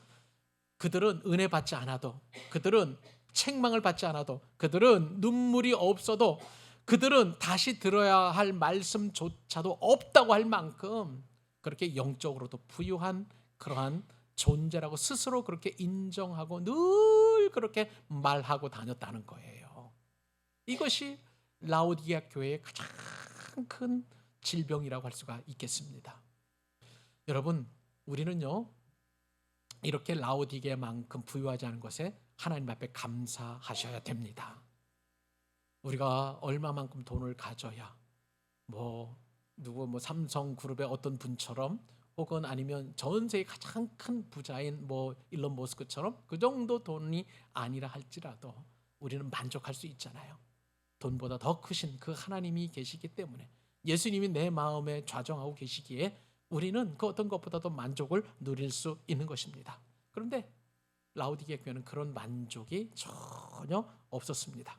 그들은 은혜 받지 않아도, 그들은 책망을 받지 않아도, 그들은 눈물이 없어도, 그들은 다시 들어야 할 말씀조차도 없다고 할 만큼 그렇게 영적으로도 부유한 그러한 존재라고 스스로 그렇게 인정하고 늘 그렇게 말하고 다녔다는 거예요. 이것이 라오디게아 교회의 가장 큰 질병이라고 할 수가 있겠습니다. 여러분, 우리는요, 이렇게 라오디게아만큼 부유하지 않은 것에 하나님 앞에 감사하셔야 됩니다. 우리가 얼마만큼 돈을 가져야 삼성그룹의 어떤 분처럼, 혹은 아니면 전 세계 가장 큰 부자인 일론 머스크처럼 그 정도 돈이 아니라 할지라도 우리는 만족할 수 있잖아요. 돈보다 더 크신 그 하나님이 계시기 때문에, 예수님이 내 마음에 좌정하고 계시기에 우리는 그 어떤 것보다도 만족을 누릴 수 있는 것입니다. 그런데 라오디게아 교회는 그런 만족이 전혀 없었습니다.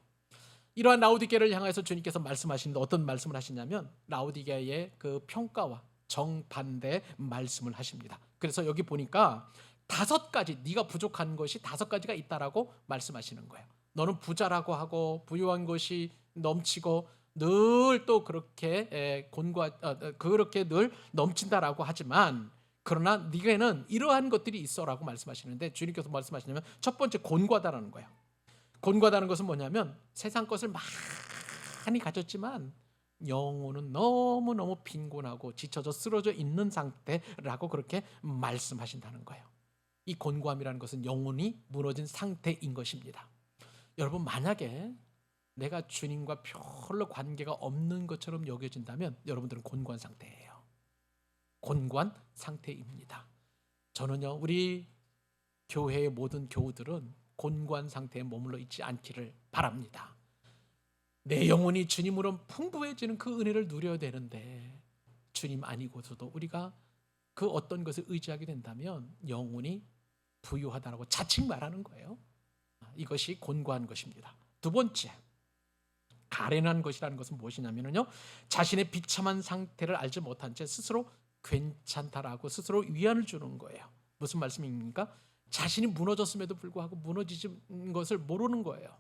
이러한 라오디게아를 향해서 주님께서 말씀하시는데 어떤 말씀을 하시냐면, 라오디게아의 그 평가와 정반대 말씀을 하십니다. 그래서 여기 보니까 5가지, 네가 부족한 것이 5가지가 있다라고 말씀하시는 거예요. 너는 부자라고 하고 부유한 것이 넘치고 늘 또 그렇게 그렇게 늘 넘친다라고 하지만, 그러나 네게는 이러한 것들이 있어라고 말씀하시는데, 주님께서 말씀하시냐면 첫 번째, 곤고하다라는 거예요. 곤고하다는 것은 뭐냐면 세상 것을 많이 가졌지만 영혼은 너무너무 빈곤하고 지쳐져 쓰러져 있는 상태라고 그렇게 말씀하신다는 거예요. 이 곤고함이라는 것은 영혼이 무너진 상태인 것입니다. 여러분, 만약에 내가 주님과 별로 관계가 없는 것처럼 여겨진다면 여러분들은 곤고한 상태예요. 곤고한 상태입니다. 저는요, 우리 교회의 모든 교우들은 곤고한 상태에 머물러 있지 않기를 바랍니다. 내 영혼이 주님으로 풍부해지는 그 은혜를 누려야 되는데, 주님 아니고서도 우리가 그 어떤 것을 의지하게 된다면 영혼이 부유하다라고 자칭 말하는 거예요. 이것이 곤고한 것입니다. 두 번째, 가련한 것이라는 것은 무엇이냐면요, 자신의 비참한 상태를 알지 못한 채 스스로 괜찮다라고 스스로 위안을 주는 거예요. 무슨 말씀입니까? 자신이 무너졌음에도 불구하고 무너지는 것을 모르는 거예요.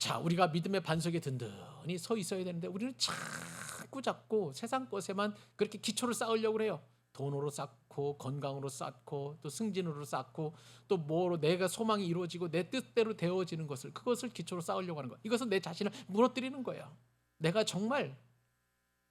자, 우리가 믿음의 반석에 든든히 서 있어야 되는데 우리는 자꾸 세상 것에만 그렇게 기초를 쌓으려고 그래요. 돈으로 쌓고 건강으로 쌓고 또 승진으로 쌓고 또 뭐로 내가 소망이 이루어지고 내 뜻대로 되어지는 것을 그것을 기초로 쌓으려고 하는 것. 이것은 내 자신을 무너뜨리는 거예요. 내가 정말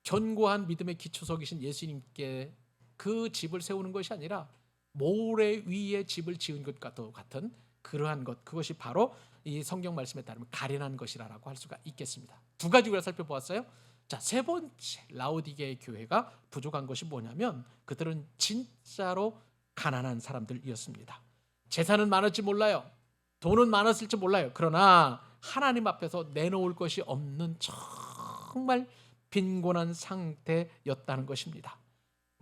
견고한 믿음의 기초 속이신 예수님께 그 집을 세우는 것이 아니라 모래 위에 집을 지은 것과도 같은 그러한 것, 그것이 바로 이 성경 말씀에 따르면 가련한 것이라고 할 수가 있겠습니다. 두 가지 우리가 살펴보았어요. 자, 세 번째 라오디게의 교회가 부족한 것이 뭐냐면 그들은 진짜로 가난한 사람들이었습니다. 재산은 많을지 몰라요. 돈은 많았을지 몰라요. 그러나 하나님 앞에서 내놓을 것이 없는 정말 빈곤한 상태였다는 것입니다.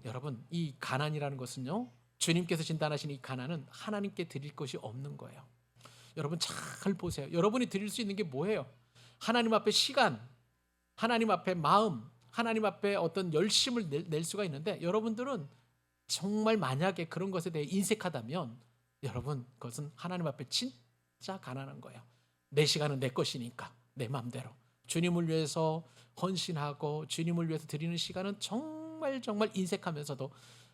여러분, 이 가난이라는 것은요, 주님께서 진단하신 이 가난은 하나님께 드릴 것이 없는 거예요. 여러분 잘 보세요. 여러분이 드릴 수 있는 게 뭐예요? 하나님 앞에 시간, 하나님 앞에 마음, 하나님 앞에 어떤 열심을 낼 수가 있는데 여러분들은 정말 만약에 그런 것에 대해 인색하다면 여러분 그것은 하나님 앞에 진짜 가난한 거예요. 내 시간은 내 것이니까 내 마음대로 주님을 위해서 헌신하고 주님을 위해서 드리는 시간은 정말 인색하면서도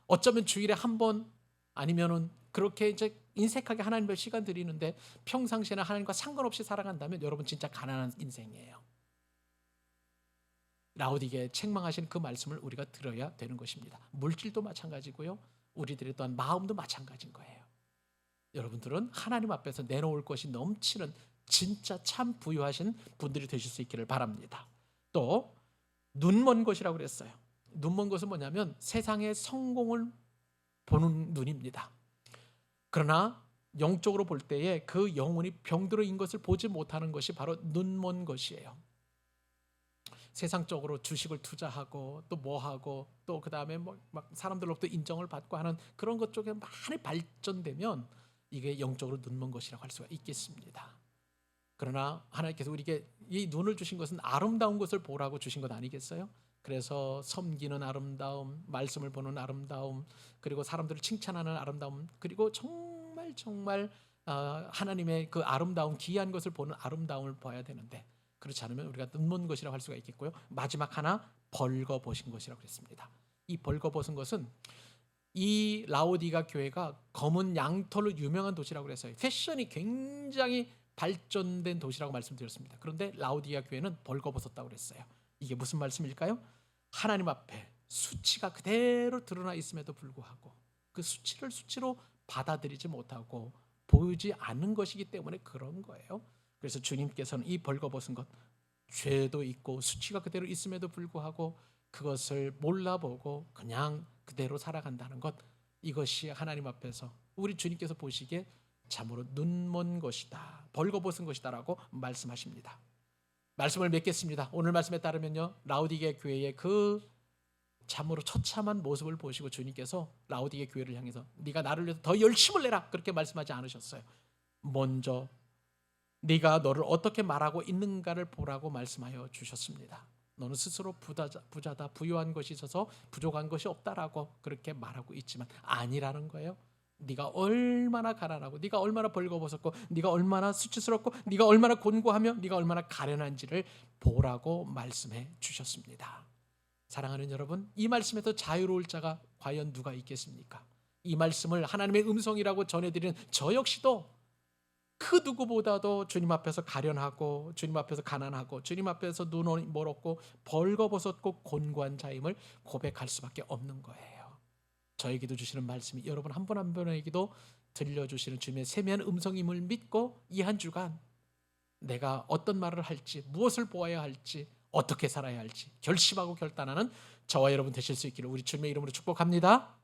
어쩌면 주일에 한 번 아니면은 그렇게 이제 인색하게 하나님 앞에 시간 드리는데 평상시에는 하나님과 상관없이 살아간다면 여러분 진짜 가난한 인생이에요. 라오디게에 책망하신 그 말씀을 우리가 들어야 되는 것입니다. 물질도 마찬가지고요. 우리들의 또한 마음도 마찬가지인 거예요. 여러분들은 하나님 앞에서 내놓을 것이 넘치는 진짜 참 부유하신 분들이 되실 수 있기를 바랍니다. 또 눈먼 것이라고 그랬어요. 눈먼 것은 뭐냐면 세상의 성공을 보는 눈입니다. 그러나 영적으로 볼 때에 그 영혼이 병들어인 것을 보지 못하는 것이 바로 눈먼 것이에요. 세상적으로 주식을 투자하고 또 뭐하고 또 그 다음에 막 사람들로부터 인정을 받고 하는 그런 것 쪽에 많이 발전되면 이게 영적으로 눈먼 것이라고 할 수가 있겠습니다. 그러나 하나님께서 우리에게 이 눈을 주신 것은 아름다운 것을 보라고 주신 것 아니겠어요? 그래서 섬기는 아름다움, 말씀을 보는 아름다움, 그리고 사람들을 칭찬하는 아름다움, 그리고 정말 하나님의 그 아름다운 귀한 것을 보는 아름다움을 봐야 되는데 그렇지 않으면 우리가 눈먼 것이라고 할 수가 있겠고요. 마지막 하나 벌거벗은 것이라고 했습니다. 이 벌거벗은 것은 이 라오디가 교회가 검은 양털로 유명한 도시라고 그랬어요. 패션이 굉장히 발전된 도시라고 말씀드렸습니다. 그런데 라오디가 교회는 벌거벗었다고 그랬어요. 이게 무슨 말씀일까요? 하나님 앞에 수치가 그대로 드러나 있음에도 불구하고 그 수치를 수치로 받아들이지 못하고 보이지 않는 것이기 때문에 그런 거예요. 그래서 주님께서는 이 벌거벗은 것, 죄도 있고 수치가 그대로 있음에도 불구하고 그것을 몰라보고 그냥 그대로 살아간다는 것, 이것이 하나님 앞에서 우리 주님께서 보시기에 참으로 눈먼 것이다, 벌거벗은 것이다라고 말씀하십니다. 말씀을 맺겠습니다. 오늘 말씀에 따르면요, 라오디게 교회의 그 참으로 처참한 모습을 보시고 주님께서 라오디게 교회를 향해서 네가 나를 위해서 더 열심을 내라 그렇게 말씀하지 않으셨어요. 먼저 네가 너를 어떻게 말하고 있는가를 보라고 말씀하여 주셨습니다. 너는 스스로 부자다, 부유한 것이 있어서 부족한 것이 없다라고 그렇게 말하고 있지만 아니라는 거예요. 네가 얼마나 가난하고 네가 얼마나 벌거벗었고 네가 얼마나 수치스럽고 네가 얼마나 곤고하며 네가 얼마나 가련한지를 보라고 말씀해 주셨습니다. 사랑하는 여러분, 이 말씀에서 자유로울 자가 과연 누가 있겠습니까? 이 말씀을 하나님의 음성이라고 전해드리는 저 역시도 그 누구보다도 주님 앞에서 가련하고 주님 앞에서 가난하고 주님 앞에서 눈이 멀었고 벌거벗었고 곤고한 자임을 고백할 수밖에 없는 거예요. 저에게도 주시는 말씀이 여러분 한 분 한 분에게도 들려주시는 주님의 세미한 음성임을 믿고 이 한 주간 내가 어떤 말을 할지, 무엇을 보아야 할지, 어떻게 살아야 할지 결심하고 결단하는 저와 여러분 되실 수 있기를 우리 주님의 이름으로 축복합니다.